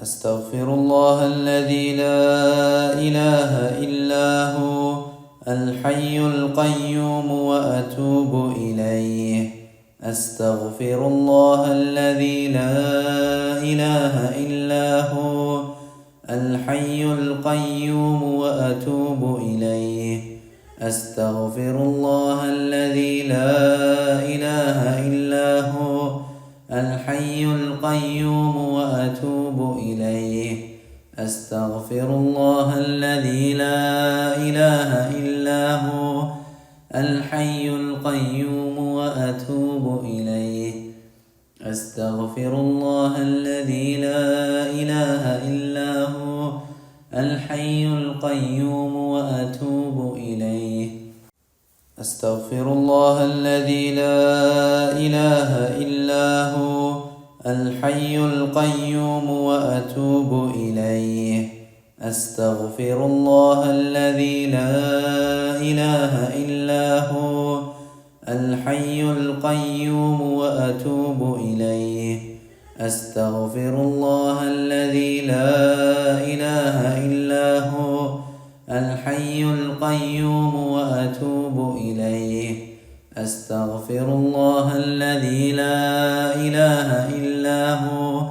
أستغفر الله الذي لا إله إلا هو الحي القيوم وأتوب إليه. أستغفر الله الذي لا إله إلا هو الحي القيوم وأتوب إليه. أستغفر الله الذي لا إله إلا هو الحي القيوم وأتوب إليه. أستغفر الله الذي لا إله إلا هو الحي القيوم وأتوب إليه. أستغفر الله الذي لا إله إلا هو الحي القيوم وأتوب إليه. أستغفر الله الذي لا إله إلا هو الحي القيوم وأتوب إليه. أستغفر الله الذي لا إله إلا هو الحي القيوم وأتوب إليه. أستغفر الله الذي لا إله إلا هو الحي القيوم وأتوب إليه. أستغفر الله الذي لا إله إلا هو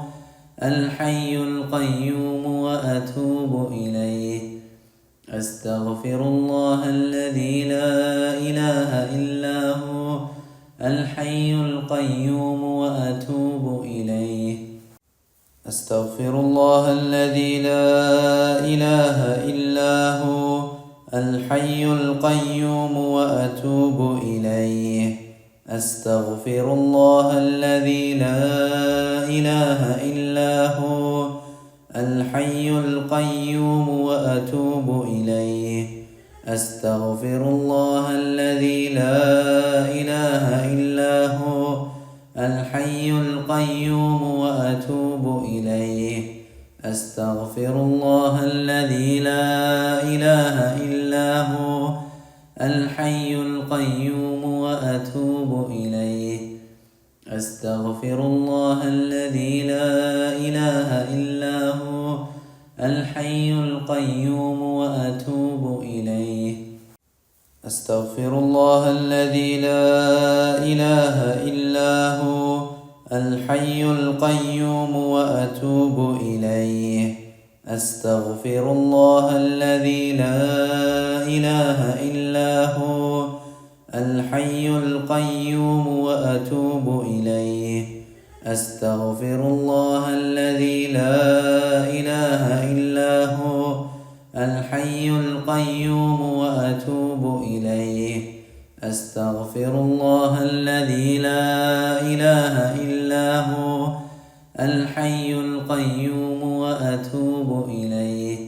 الحي القيوم وأتوب إليه. أستغفر الله الذي لا إله إلا هو الحي القيوم وأتوب إليه. أستغفر الله الذي لا إله إلا هو الحي القيوم وأتوب إليه. أستغفر الله الذي لا إله إلا هو الحي القيوم وأتوب إليه. أستغفر الله الذي لا إله إلا هو الحي القيوم وأتوب إليه. أستغفر الله الذي لا إله إلا هو الحي القيوم وأتوب إليه. أستغفر الله الذي لا إله إلا هو الحي القيوم وأتوب إليه. أستغفر الله الذي لا إله إلا هو الحي القيوم وأتوب إليه. أستغفر الله الذي لا إله إلا هو الحي القيوم وأتوب إليه. أستغفر الله الذي لا إله إلا هو الحي القيوم وأتوب إليه. أستغفر الله الذي لا إله إلا هو الحي القيوم وأتوب إليه.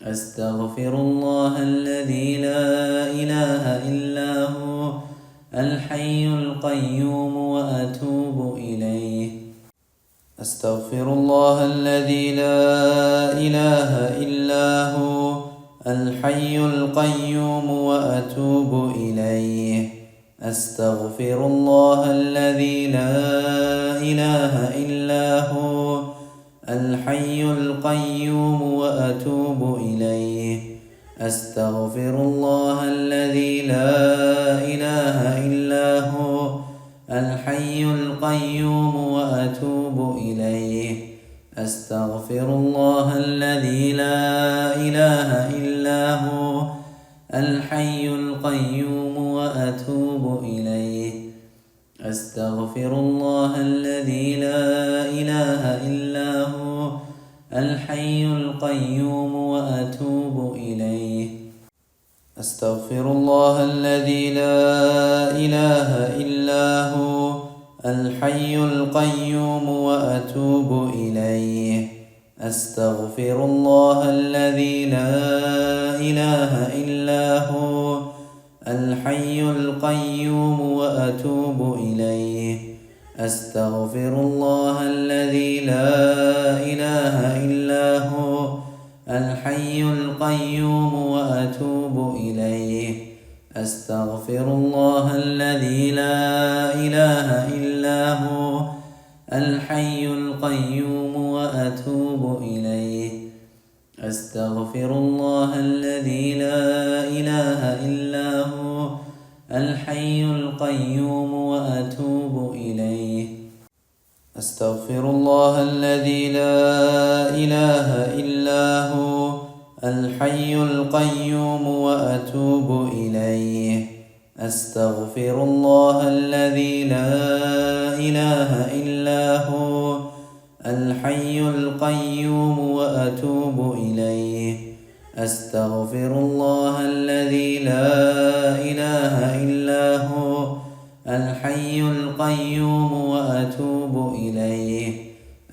أستغفر الله الذي لا إله إلا هو الحي القيوم وأتوب إليه. أستغفر الله الذي لا إله إلا هو الحي القيوم وأتوب إليه. أستغفر الله الذي لا إله إلا هو الحي القيوم وأتوب إليه. أستغفر الله الذي لا إله إلا هو الحي القيوم وأتوب إليه. أستغفر الله الذي لا إله إلا هو الحي القيوم وأتوب إليه. أستغفر الله الذي لا إله إلا هو الحي القيوم وأتوب إليه. أستغفر الله الذي لا إله إلا هو الحي القيوم وأتوب إليه. أستغفر الله الذي لا إله إلا هو الحي القيوم وأتوب إليه. أستغفر الله الذي لا إله إلا هو الحي القيوم وأتوب إليه. أستغفر الله الذي لا إله إلا هو الحي القيوم وأتوب إليه. أستغفر الله الذي لا إله إلا هو الحي القيوم وأتوب إليه. أستغفر الله الذي لا إله إلا هو الحي القيوم وأتوب إليه. أستغفر الله الذي لا إله إلا هو الحي القيوم وأتوب إليه. أستغفر الله الذي لا إله إلا هو الحي القيوم وأتوب إليه.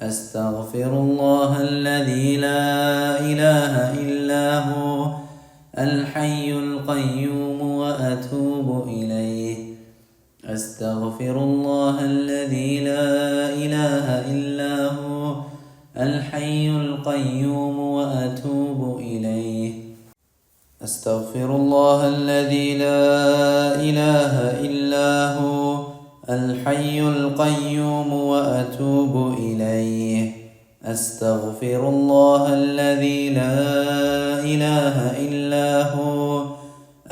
أستغفر الله الذي لا إله إلا هو الحي القيوم وأتوب إليه. أستغفر الله الذي لا إله إلا هو الحي القيوم وأتوب إليه. أستغفر الله الذي لا إله إلا هو الحي القيوم وأتوب إليه. أستغفر الله الذي لا إله إلا هو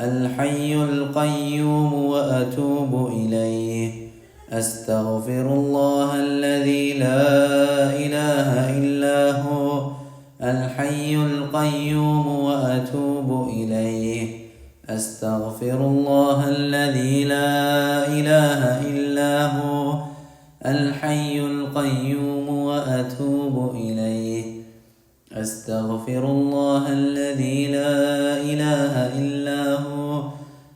الحي القيوم وأتوب إليه. أستغفر الله الذي لا إله إلا هو الحي القيوم وأتوب إليه. أستغفر الله الذي لا إله إلا هو الحي القيوم وأتوب إليه. أستغفر الله الذي لا إله إلا هو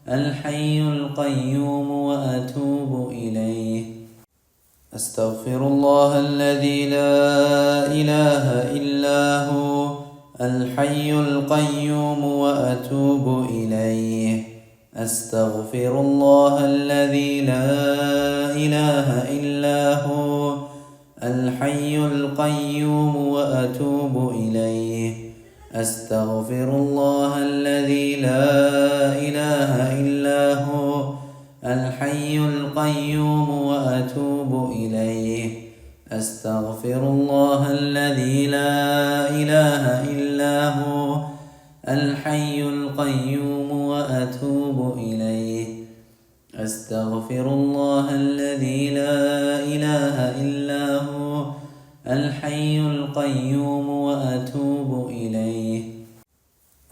الحي القيوم وأتوب إليه. أستغفر الله الذي لا إله إلا هو الحي القيوم وأتوب إليه. أستغفر الله الذي لا إله إلا هو الحي القيوم وأتوب إليه. أستغفر الله الذي لا إله إلا هو الحي القيوم وأتوب إليه. أستغفر الله الذي لا إله إلا هو الحي القيوم وأتوب إليه. أستغفر الله الذي لا إله إلا هو الحي القيوم وأتوب إليه.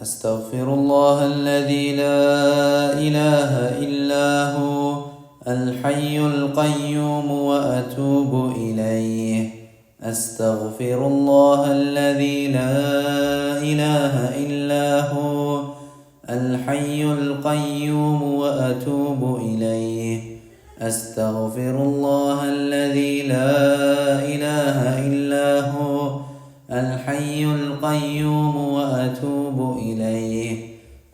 أستغفر الله الذي لا إله إلا هو الحي القيوم وأتوب إليه. أستغفر الله الذي لا إله إلا هو الحي القيوم وأتوب إليه. أستغفر الله الذي لا إله إلا هو الحي القيوم وأتوب إليه.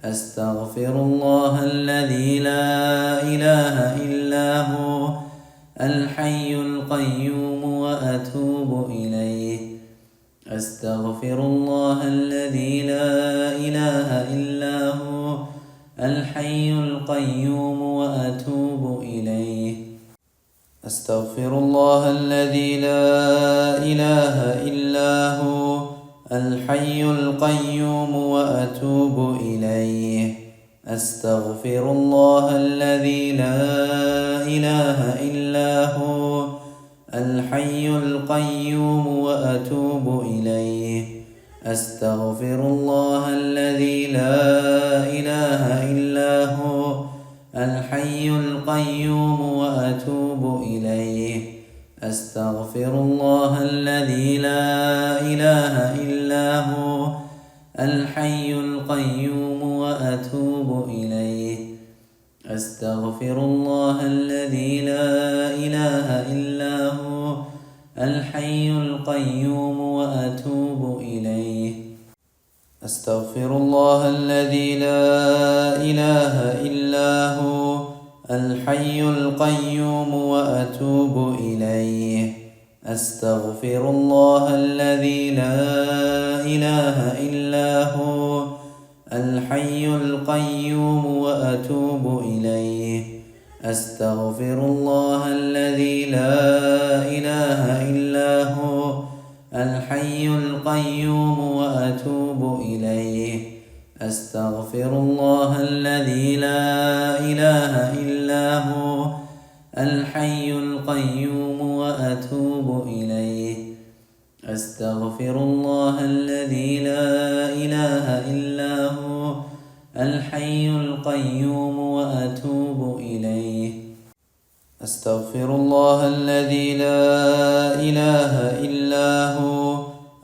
أستغفر الله الذي لا إله إلا هو الحي القيوم وأتوب إليه. أستغفر الله الذي لا إله إلا هو الحي القيوم وأتوب إليه. أستغفر الله الذي لا إله إلا هو الحي القيوم وأتوب إليه. أستغفر الله الذي لا إله إلا هو الحي القيوم وأتوب إليه. أستغفر الله الذي لا إله إلا هو الحي القيوم وأتوب إليه. أستغفر الله الذي لا إله إلا هو الحي القيوم وأتوب إليه. أستغفر الله الذي لا إله إلا هو الحي القيوم وأتوب إليه. أستغفر الله الذي لا إله إلا هو الحي القيوم وأتوب إليه. أستغفر الله الذي لا إله إلا هو الحي القيوم وأتوب إليه. أستغفر الله الذي لا إله إلا هو الحي القيوم وأتوب إليه. أستغفر الله الذي لا إله إلا هو الحي القيوم وأتوب إليه. أستغفر الله الذي لا إله إلا هو الحي القيوم وأتوب إليه. أستغفر الله الذي لا إله إلا هو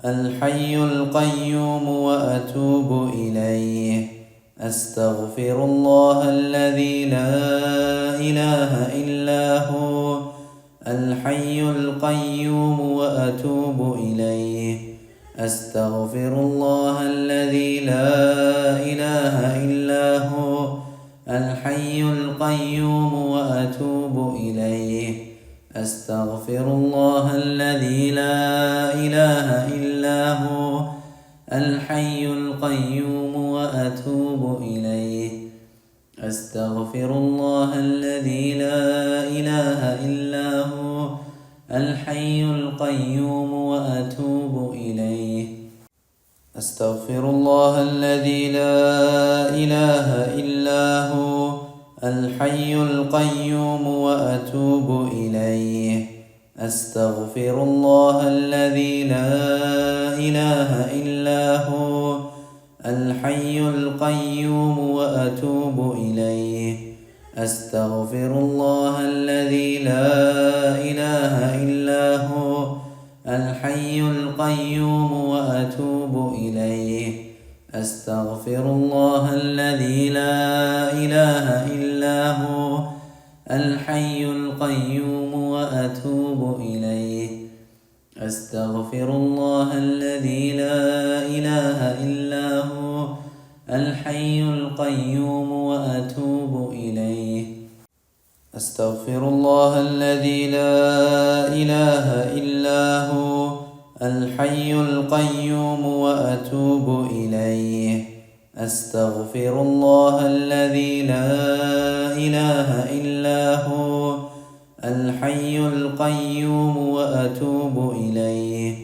الحي القيوم وأتوب إليه. أستغفر الله الذي لا إله إلا هو الحي القيوم وأتوب إليه. أستغفر الله الذي لا إله إلا هو الحي القيوم وأتوب إليه. أستغفر الله الذي لا إله إلا هو الحي القيوم وأتوب إليه. أستغفر الله الذي لا إله إلا هو الحي القيوم وأتوب إليه. أستغفر الله الذي لا إله إلا هو الحي القيوم وأتوب إليه. أستغفر الله الذي لا إله إلا هو الحي القيوم وأتوب إليه. أستغفر الله الذي لا إله إلا هو الحي القيوم وأتوب إليه. أستغفر الله الذي لا إله إلا هو الحي القيوم وأتوب إليه. أستغفر الله الذي لا إله إلا هو الحي القيوم وأتوب إليه. أستغفر الله الذي لا إله إلا هو الحي القيوم وأتوب إليه. أستغفر الله الذي لا إله إلا هو الحي القيوم وأتوب إليه.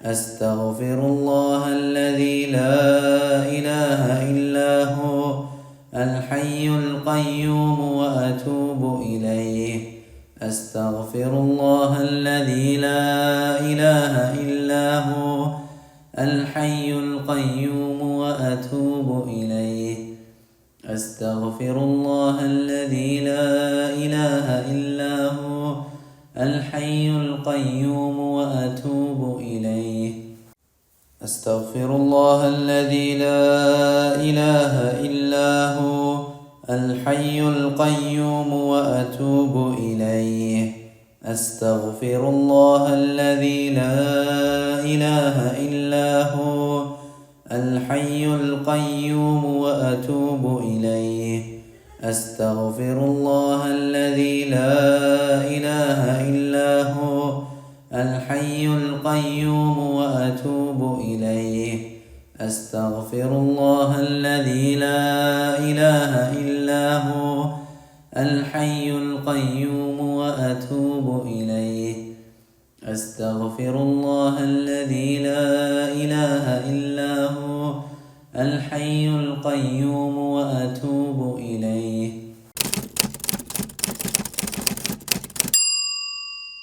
أستغفر الله الذي لا إله إلا هو الحي القيوم وأتوب إليه. أستغفر الله الذي لا إله إلا هو الحي القيوم وأتوب إليه. أستغفر الله الذي لا إله إلا هو الحي القيوم وأتوب إليه. أستغفر الله الذي لا إله إلا هو الحي القيوم وأتوب إليه. أستغفر الله الذي لا إله إلا هو الحي القيوم وأتوب إليه. أستغفر الله الذي لا إله إلا هو الحي القيوم وأتوب إليه. أستغفر الله الذي لا إله إلا هو الحي القيوم وأتوب إليه. أستغفر الله الذي لا إله إلا هو الحي القيوم وأتوب